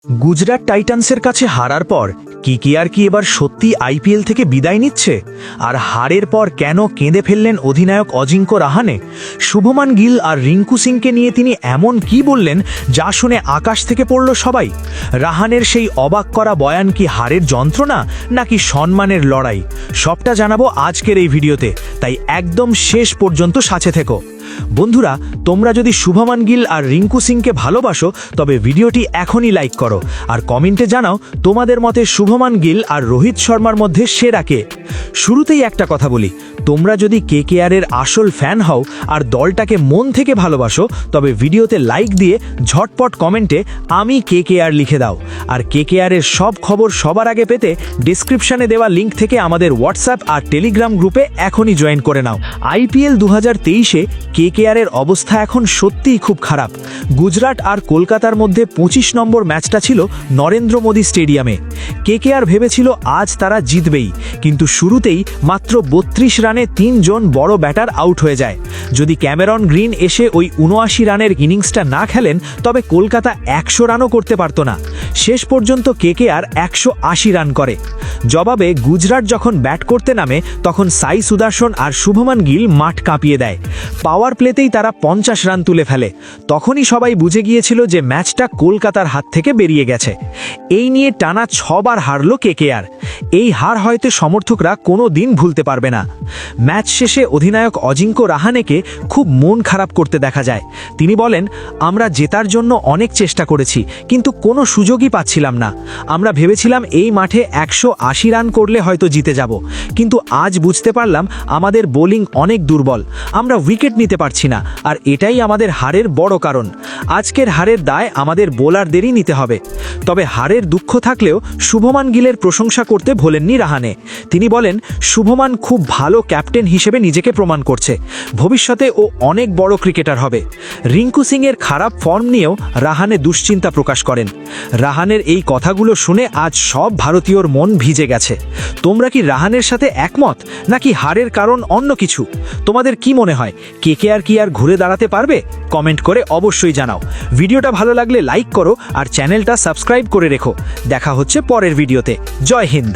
গুজরাট টাইটান্সের কাছে হারার পর কেকেআর কি এবার সত্যি আইপিএল থেকে বিদায় নিচ্ছে? আর হারের পর কেন কেঁদে ফেললেন অধিনায়ক অজিঙ্ক্য রাহানে? শুভমান গিল আর রিঙ্কু সিংকে নিয়ে তিনি এমন কি বললেন যা শুনে আকাশ থেকে পড়ল সবাই? রাহানের সেই অবাক করা বয়ান কি হারের যন্ত্রণা নাকি সম্মানের লড়াই? সবটা জানাবো আজকের এই ভিডিওতে, তাই একদম শেষ পর্যন্ত সাথে থেকো। বন্ধুরা, তোমরা যদি শুভমান গিল আর রিঙ্কু সিংকে ভালোবাসো তবে ভিডিওটি এখনই লাইক করো আর কমেন্টে জানাও তোমাদের মতে শুভমান গিল আর রোহিত শর্মার মধ্যে সেরা কে। শুরুতেই একটা কথা বলি, তোমরা যদি কেকেআরের আসল ফ্যান হও আর দলটাকে মন থেকে ভালোবাসো তবে ভিডিওতে লাইক দিয়ে ঝটপট কমেন্টে আমি কেকেআর লিখে দাও। আর কেকেআরের সব খবর সবার আগে পেতে ডেসক্রিপশনে দেওয়া লিঙ্ক থেকে আমাদের হোয়াটসঅ্যাপ আর টেলিগ্রাম গ্রুপে এখনই জয়েন করে নাও। আইপিএল 2023-এ কেকেআরের অবস্থা এখন সত্যিই খুব খারাপ। গুজরাট আর কলকাতার মধ্যে 25 নম্বর ম্যাচটা ছিল নরেন্দ্র মোদী স্টেডিয়ামে। কেকেআর ভেবেছিল আজ তারা জিতবেই, কিন্তু শুরুতেই মাত্র 32 রানে 3 জন বড় ব্যাটার আউট হয়ে যায়। যদি ক্যামেরন গ্রিন এসে ওই 79 রানের ইনিংসটা না খেলেন তবে কলকাতা 100 রানও করতে পারত না। শেষ পর্যন্ত কেকেআর 180 রান করে। জবাবে গুজরাট যখন ব্যাট করতে নামে তখন সাই সুদর্শন আর শুভমান গিল মাঠ কাঁপিয়ে দেয়। পাওয়ার প্লেতেই তারা 50 রান তুলে ফেলে। তখনই সবাই বুঝে গিয়েছিল যে ম্যাচটা কলকাতার হাত থেকে বেরিয়ে গেছে। এই নিয়ে টানা 6 বার হারল কেকেআর। এই হার হয়তো সমর্থকরা কোনো দিন ভুলতে পারবে না। ম্যাচ শেষে অধিনায়ক অজিঙ্ক্য রাহানেকে খুব মন খারাপ করতে দেখা যায়। তিনি বলেন, আমরা জেতার জন্য অনেক চেষ্টা করেছি কিন্তু কোনো সুযোগই পাচ্ছিলাম না। আমরা ভেবেছিলাম এই মাঠে 180 রান করলে হয়তো জিতে যাব, কিন্তু আজ বুঝতে পারলাম আমাদের বোলিং অনেক দুর্বল। আমরা উইকেট নিতে পারছি না, আর এটাই আমাদের হারের বড় কারণ। আজকের হারের দায় আমাদের বোলারদেরই নিতে হবে। তবে হারের দুঃখ থাকলেও শুভমান গিলের প্রশংসা করতে ভোলেননি রাহানে। তিনি বলেন, শুভমান খুব ভালো ক্যাপ্টেন হিসেবে নিজেকে প্রমাণ করছে। ভবিষ্যতে ও অনেক বড় ক্রিকেটার হবে। রিঙ্কু সিংয়ের খারাপ ফর্ম নিয়েও রাহানে দুশ্চিন্তা প্রকাশ করেন। রাহানের এই কথাগুলো শুনে আজ সব ভারতীয়র মন ভিজে গেছে। তোমরা কি রাহানের সাথে একমত নাকি হারের কারণ অন্য কিছু? তোমাদের কি মনে হয়, কেকেআর কি আর ঘুরে দাঁড়াতে পারবে? কমেন্ট করে অবশ্যই জানাও। ভিডিওটা ভালো লাগলে লাইক করো আর চ্যানেলটা সাবস্ক্রাইব করে রেখো। দেখা হচ্ছে পরের ভিডিওতে। জয় হিন্দ।